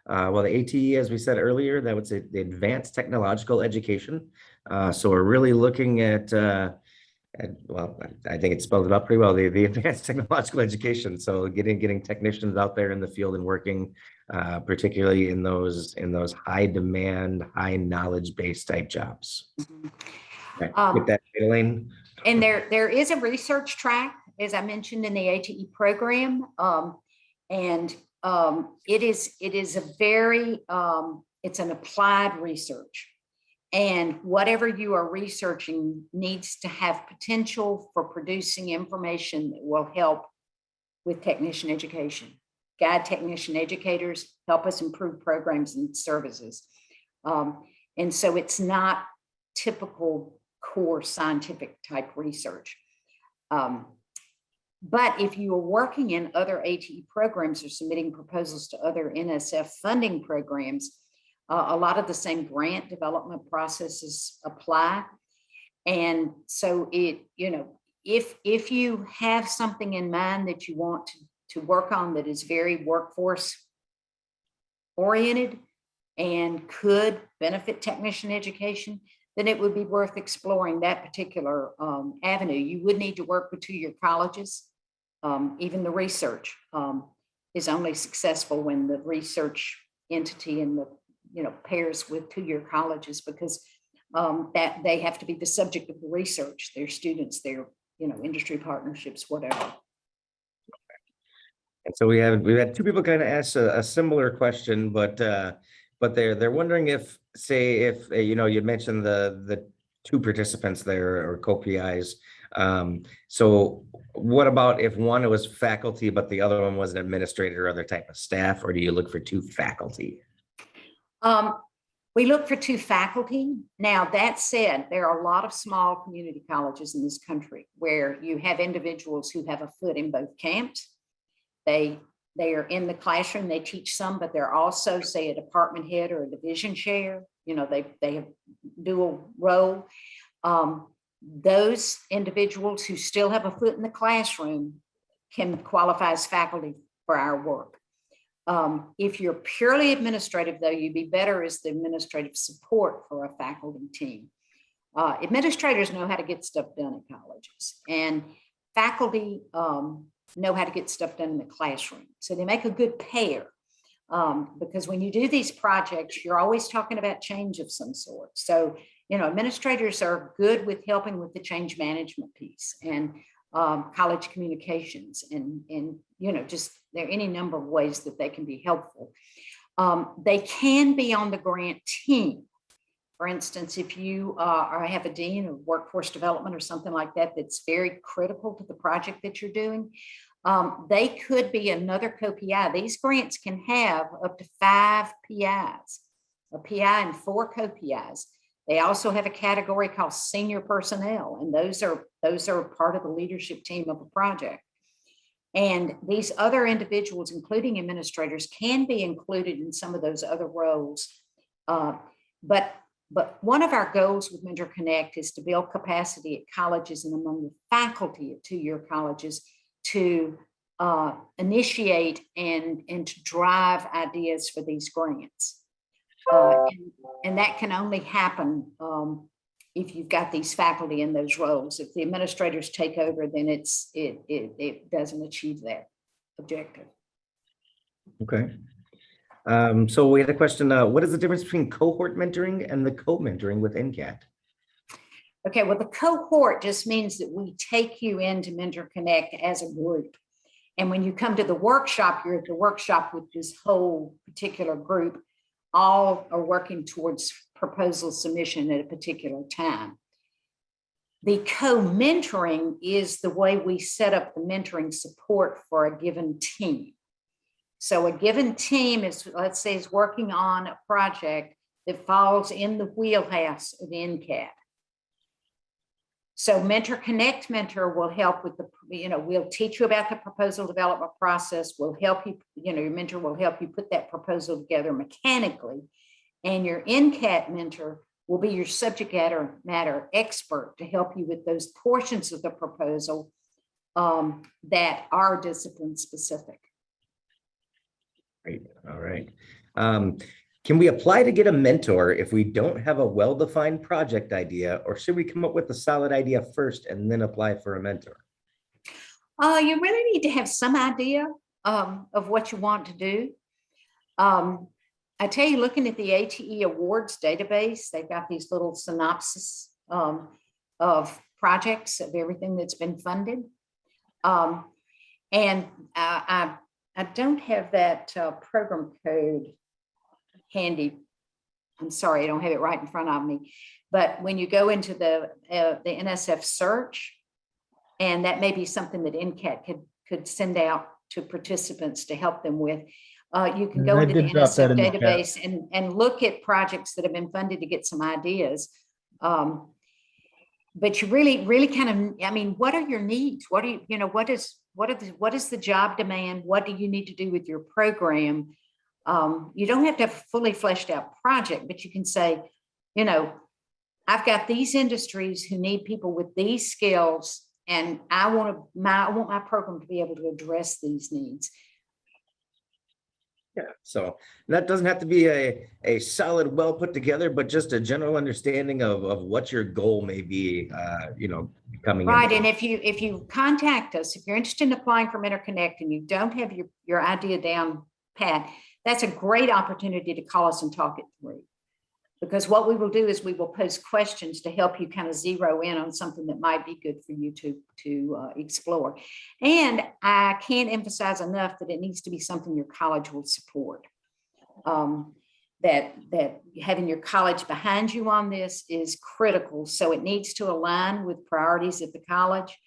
Well, the ATE, as we said earlier, that would say the Advanced Technological Education. So we're really looking at well, I think it spelled it out pretty well, the Advanced Technological Education. So getting technicians out there in the field and working, particularly in those high demand, high knowledge based type jobs. Okay. Get that, Elaine. And there is a research track, as I mentioned, in the ATE program. It is a very, it's an applied research. And whatever you are researching needs to have potential for producing information that will help with technician education, guide technician educators, help us improve programs and services. And so it's not typical core scientific type research. But if you are working in other ATE programs or submitting proposals to other NSF funding programs, a lot of the same grant development processes apply. And so if you have something in mind that you want to work on that is very workforce oriented and could benefit technician education, then it would be worth exploring that particular avenue. You would need to work with 2-year colleges. Even the research is only successful when the research entity and the pairs with 2-year colleges, because that they have to be the subject of the research, their students, their industry partnerships, whatever. And so we've had 2 people kind of ask a similar question, but they're wondering if you mentioned the 2 participants there or co-PIs. So what about if one was faculty, but the other one was an administrator or other type of staff, or do you look for 2 faculty? We look for 2 faculty. Now, that said, there are a lot of small community colleges in this country where you have individuals who have a foot in both camps. They are in the classroom, they teach some, but they're also, say, a department head or a division chair. They have dual role. Those individuals who still have a foot in the classroom can qualify as faculty for our work. If you're purely administrative, though, you'd be better as the administrative support for a faculty team. Administrators know how to get stuff done at colleges, and faculty know how to get stuff done in the classroom. So they make a good pair, because when you do these projects, you're always talking about change of some sort. So, administrators are good with helping with the change management piece and college communications and just there are any number of ways that they can be helpful. They can be on the grant team. For instance, if you have a dean of workforce development or something like that, that's very critical to the project that you're doing, they could be another co-PI. These grants can have up to 5 PIs, a PI and 4 co-PIs. They also have a category called senior personnel, and those are part of the leadership team of a project. And these other individuals, including administrators, can be included in some of those other roles. But one of our goals with Mentor Connect is to build capacity at colleges and among the faculty at two-year colleges to initiate and to drive ideas for these grants. And that can only happen if you've got these faculty in those roles. If the administrators take over, then it doesn't achieve that objective. Okay. So we had a question, what is the difference between cohort mentoring and the co-mentoring with NCAT? Okay, well, the cohort just means that we take you into Mentor Connect as a group. And when you come to the workshop, you're at the workshop with this whole particular group. All are working towards proposal submission at a particular time. The co-mentoring is the way we set up the mentoring support for a given team. So a given team is, let's say, is working on a project that falls in the wheelhouse of NCAT. So Mentor Connect Mentor will help with the, we'll teach you about the proposal development process. We'll help you, your mentor will help you put that proposal together mechanically. And your NCAT mentor will be your subject matter expert to help you with those portions of the proposal that are discipline specific. Great. All right. Can we apply to get a mentor if we don't have a well-defined project idea, or should we come up with a solid idea first and then apply for a mentor? You really need to have some idea of what you want to do. I tell you, looking at the ATE awards database, they've got these little synopsis of projects of everything that's been funded. And I don't have that program code handy. I'm sorry, I don't have it right in front of me. But when you go into the NSF search, and that may be something that NCAT could send out to participants to help them with. You can go into the NSF database and look at projects that have been funded to get some ideas. But you really kind of, what are your needs? What do you, what is the job demand? What do you need to do with your program? You don't have to have a fully fleshed out project, but you can say, I've got these industries who need people with these skills, and I want my program to be able to address these needs. Yeah, so that doesn't have to be a solid, well put together, but just a general understanding of what your goal may be, coming right. And if you contact us, if you're interested in applying for Mentor Connect and you don't have your idea down pat, that's a great opportunity to call us and talk it through. Because what we will do is we will pose questions to help you kind of zero in on something that might be good for you to explore. And I can't emphasize enough that it needs to be something your college will support. That having your college behind you on this is critical. So it needs to align with priorities at the college,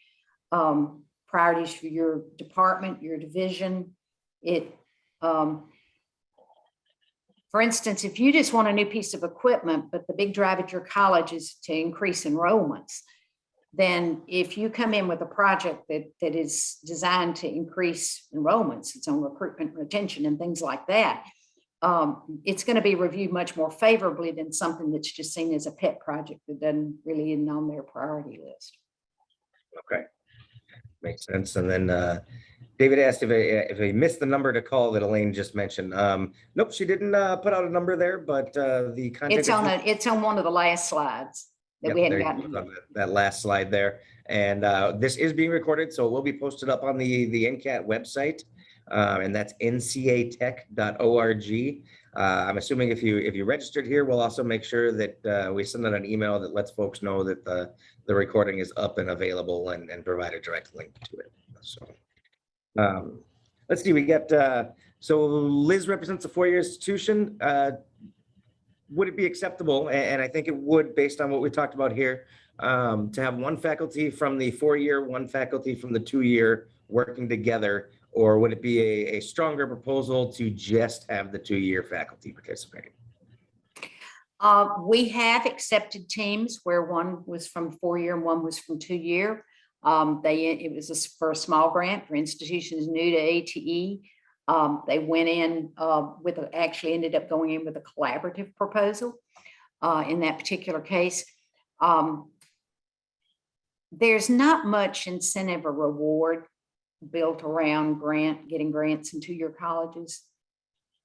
priorities for your department, your division. For instance, if you just want a new piece of equipment, but the big drive at your college is to increase enrollments, then if you come in with a project that is designed to increase enrollments, it's on recruitment, retention, and things like that, it's going to be reviewed much more favorably than something that's just seen as a pet project that doesn't really isn't on their priority list. Okay, makes sense. And then David asked if I missed the number to call that Elaine just mentioned. Nope, she didn't put out a number there, but the contact. It's on one of the last slides that we hadn't gotten to. That last slide there. And this is being recorded, so it will be posted up on the NCAT website, and that's ncatech.org. I'm assuming if you registered here, we'll also make sure that we send out an email that lets folks know that the recording is up and available and provide a direct link to it. So. Let's see, we got, so Liz represents a four-year institution. Would it be acceptable, and I think it would based on what we talked about here, to have one faculty from the four-year, one faculty from the two-year working together, or would it be a stronger proposal to just have the two-year faculty participate? We have accepted teams where one was from four-year and one was from two-year. It was for a small grant for institutions new to ATE. They went in actually ended up going in with a collaborative proposal in that particular case. There's not much incentive or reward built around getting grants into your colleges,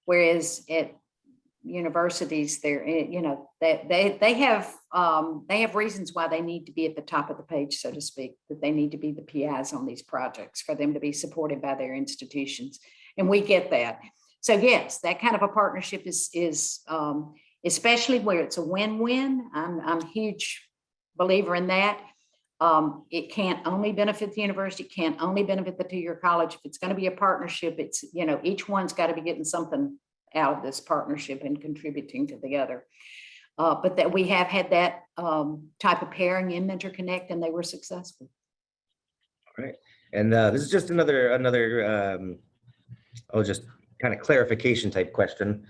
whereas at universities, they have reasons why they need to be at the top of the page, so to speak, that they need to be the PIs on these projects for them to be supported by their institutions, and we get that. So yes, that kind of a partnership is especially where it's a win-win. I'm a huge believer in that. It can't only benefit the university, can't only benefit the two-year college. If it's going to be a partnership, it's, each one's got to be getting something out of this partnership and contributing to the other. But that we have had that type of pairing in Mentor Connect, and they were successful. All right. And this is just another just kind of clarification type question.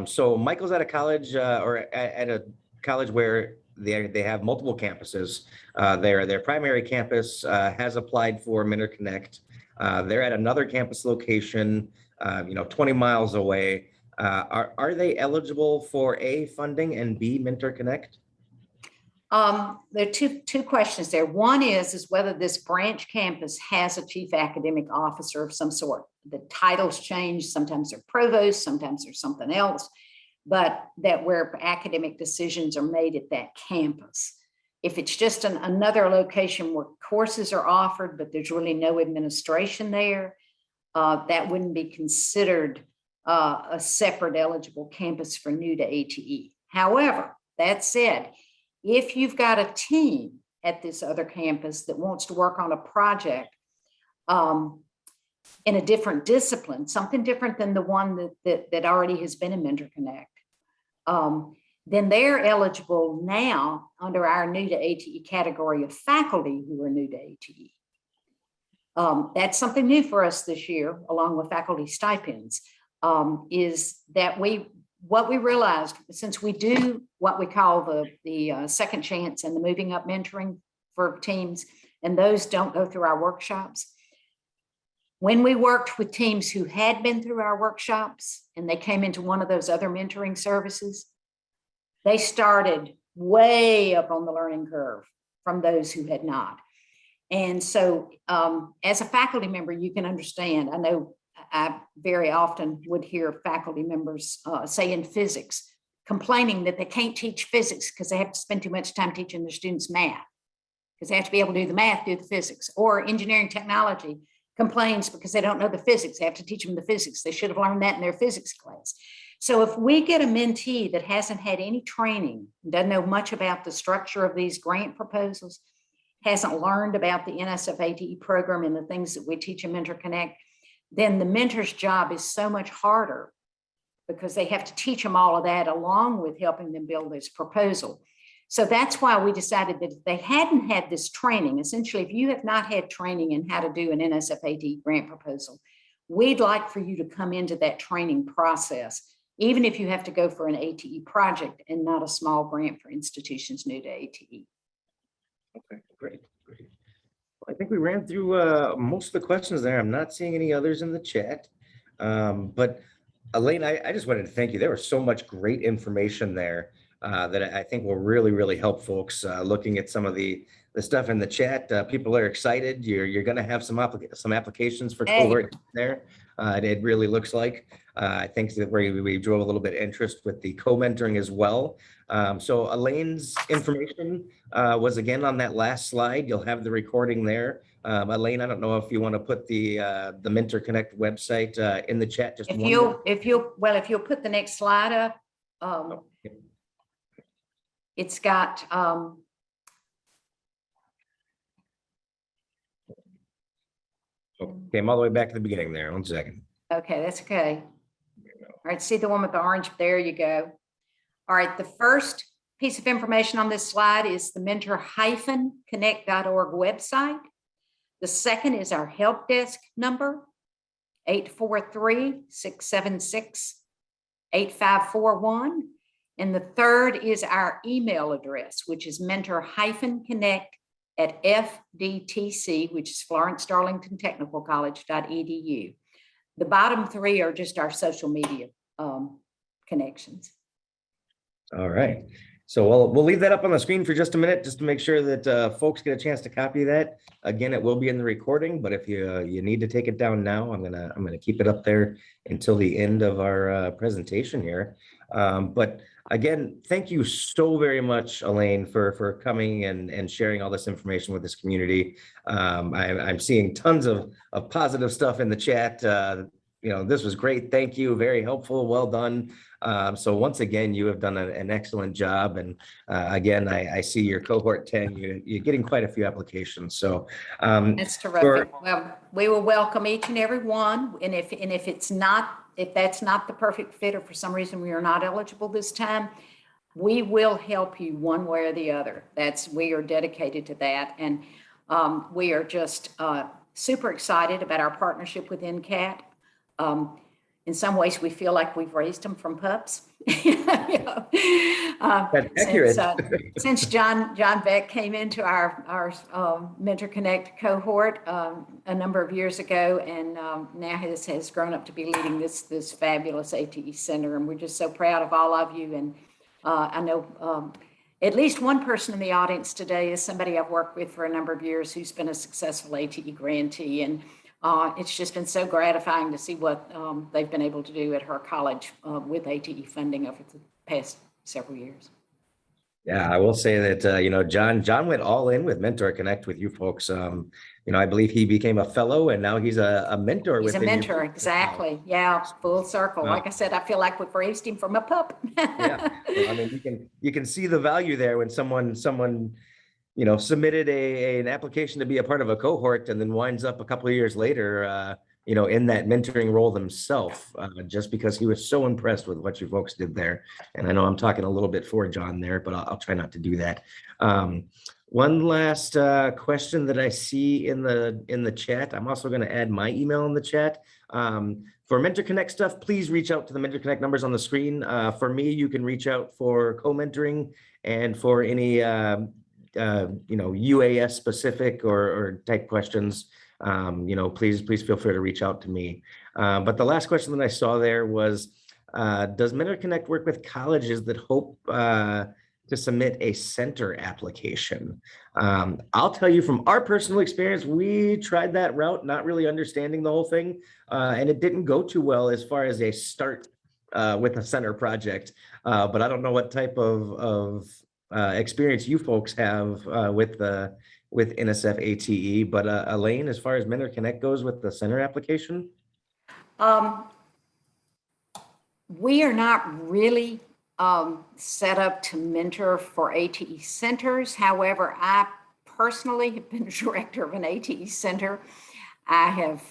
So Michael's at a college or at a college where they have multiple campuses. Their primary campus has applied for Mentor Connect. They're at another campus location, 20 miles away. Are they eligible for A, funding, and B, Mentor Connect? There are two questions there. One is whether this branch campus has a chief academic officer of some sort. The titles change. Sometimes they're provost, sometimes there's something else, but that where academic decisions are made at that campus. If it's just another location where courses are offered, but there's really no administration there, that wouldn't be considered a separate eligible campus for new to ATE. However, that said, if you've got a team at this other campus that wants to work on a project in a different discipline, something different than the one that already has been in Mentor Connect, then they're eligible now under our new to ATE category of faculty who are new to ATE. That's something new for us this year, along with faculty stipends, is that what we realized, since we do what we call the second chance and the moving up mentoring for teams, and those don't go through our workshops. When we worked with teams who had been through our workshops and they came into one of those other mentoring services, they started way up on the learning curve from those who had not. And so as a faculty member, you can understand, I know I very often would hear faculty members say in physics, complaining that they can't teach physics because they have to spend too much time teaching their students math, because they have to be able to do the math, do the physics. Or engineering technology complains because they don't know the physics. They have to teach them the physics. They should have learned that in their physics class. So if we get a mentee that hasn't had any training, doesn't know much about the structure of these grant proposals, hasn't learned about the NSF AE program and the things that we teach in Mentor Connect, then the mentor's job is so much harder because they have to teach them all of that along with helping them build this proposal. So that's why we decided that if they hadn't had this training, essentially, if you have not had training in how to do an NSF AE grant proposal, we'd like for you to come into that training process, even if you have to go for an ATE project and not a small grant for institutions new to ATE. Okay, great. I think we ran through most of the questions there. I'm not seeing any others in the chat. But Elaine, I just wanted to thank you. There was so much great information there that I think will really, really help folks looking at some of the stuff in the chat. People are excited. You're going to have some applications for cohort there. It really looks like. I think that we drove a little bit of interest with the co-mentoring as well. So Elaine's information was again on that last slide. You'll have the recording there. Elaine, I don't know if you want to put the Mentor Connect website in the chat. Just if you'll put the next slide up, it's got came all the way back to the beginning there. 1 second. Okay, that's okay. All right, see the one with the orange? There you go. All right, the first piece of information on this slide is the mentor-connect.org website. The second is our help desk number, 843-676-8541. And the third is our email address, which is mentor-connect at FDTC, which is Florence Darlington Technical College.edu. The bottom three are just our social media connections. All right. So we'll leave that up on the screen for just a minute, just to make sure that folks get a chance to copy that. Again, it will be in the recording, but if you need to take it down now, I'm gonna keep it up there until the end of our presentation here. But again, thank you so very much, Elaine, for coming and sharing all this information with this community. I'm seeing tons of positive stuff in the chat. This was great. Thank you. Very helpful. Well done. So once again, you have done an excellent job. And again, I see your cohort 10, you're getting quite a few applications. So that's terrific. Well, we will welcome each and every one. And if that's not the perfect fit, or for some reason we are not eligible this time, we will help you one way or the other. We are dedicated to that. And we are just super excited about our partnership with NCAT. In some ways, we feel like we've raised them from pups. That's accurate. Since John Beck came into our Mentor Connect cohort a number of years ago, and now has grown up to be leading this fabulous ATE Center, and we're just so proud of all of you. And I know at least one person in the audience today is somebody I've worked with for a number of years who's been a successful ATE grantee, and it's just been so gratifying to see what they've been able to do at her college with ATE funding over the past several years. Yeah, I will say that, John went all in with Mentor Connect with you folks. I believe he became a fellow, and now he's a mentor. He's a mentor, exactly. Yeah, full circle. Like I said, I feel like we've raised him from a pup. Yeah, well, I mean, you can see the value there when someone submitted an application to be a part of a cohort and then winds up a couple of years later, in that mentoring role themselves, just because he was so impressed with what you folks did there. And I know I'm talking a little bit for John there, but I'll try not to do that. One last question that I see in the chat. I'm also going to add my email in the chat. For Mentor Connect stuff, please reach out to the Mentor Connect numbers on the screen. For me, you can reach out for co-mentoring and for any UAS specific or type questions. Please feel free to reach out to me. But the last question that I saw there was, does Mentor Connect work with colleges that hope to submit a center application? I'll tell you from our personal experience, we tried that route, not really understanding the whole thing, and it didn't go too well as far as a start with a center project. But I don't know what type of experience you folks have with NSF ATE, but Elaine, as far as Mentor Connect goes with the center application? We are not really set up to mentor for ATE centers. However, I personally have been director of an ATE center. I've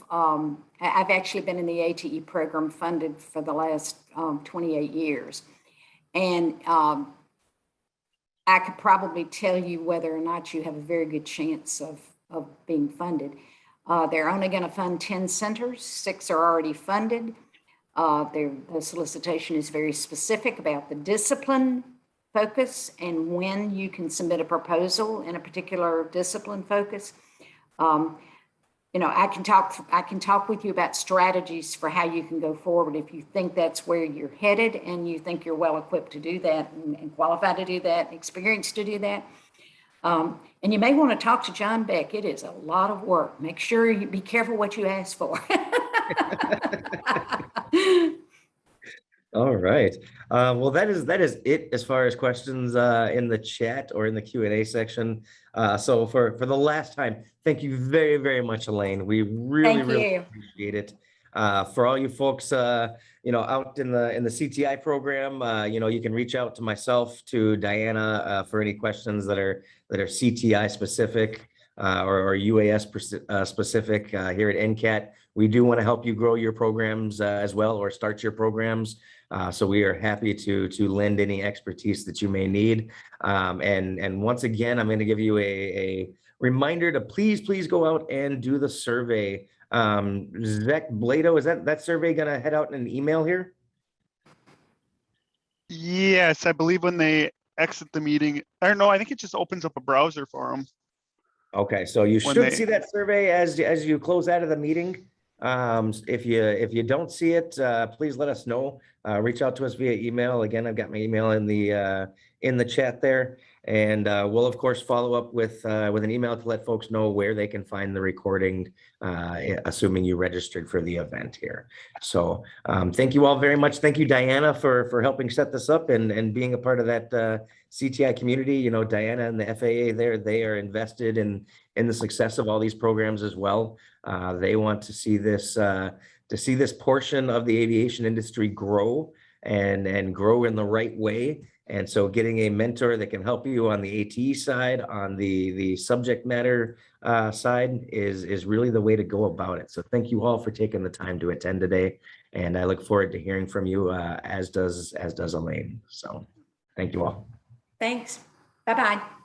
actually been in the ATE program funded for the last 28 years. And I could probably tell you whether or not you have a very good chance of being funded. They're only going to fund 10 centers, 6 are already funded. The solicitation is very specific about the discipline focus and when you can submit a proposal in a particular discipline focus. I can talk with you about strategies for how you can go forward if you think that's where you're headed and you think you're well equipped to do that and qualified to do that, experienced to do that. And you may want to talk to John Beck. It is a lot of work. Make sure you be careful what you ask for. All right. Well, that is it as far as questions in the chat or in the Q&A section. So for the last time, thank you very, very much, Elaine. We really appreciate it. For all you folks, out in the CTI program, you can reach out to myself, to Diana, for any questions that are CTI specific or UAS specific here at NCAT. We do want to help you grow your programs as well, or start your programs. So we are happy to lend any expertise that you may need. And once again, I'm going to give you a reminder to please go out and do the survey. Zach Blado, is that survey going to head out in an email here? Yes, I believe when they exit the meeting, or no, I think it just opens up a browser for them. Okay, so you When should they- see that survey as you close out of the meeting. If you don't see it, please let us know. Reach out to us via email. Again, I've got my email in the chat there. And we'll of course follow up with an email to let folks know where they can find the recording, assuming you registered for the event here. So thank you all very much. Thank you, Diana, for helping set this up and being a part of that CTI community. You know, Diana and the FAA there, they are invested in the success of all these programs as well. They want to see this portion of the aviation industry grow and grow in the right way. And so getting a mentor that can help you on the ATE side, on the subject matter side is really the way to go about it. So thank you all for taking the time to attend today. And I look forward to hearing from you, as does Elaine. So thank you all. Thanks. Bye-bye.